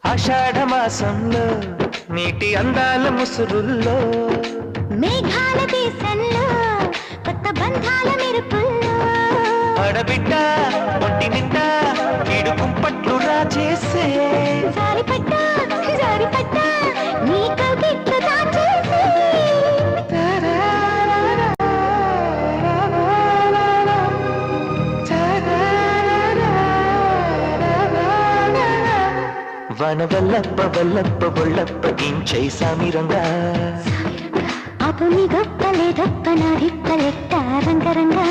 ఆషాఢ మాసంలో నీటి అందాల ముసురుల్లో మేఘాల దేశంలో కొత్త బంధాల మెరుపుల్లో ఆడబిడ్డ ఒంటి నిండా వీడు కుంపట్లు రాజేసే జారిపడ్డా జారిపడ్డా నీ కవిట్లు దాచేసే వన వల్లప్ప వల్లప్ప బొళ్ళప్ప గించై సామిరంగా అపు నీ గొప్పలే గొప్ప నా రిప్పలెట్ట రంగరంగా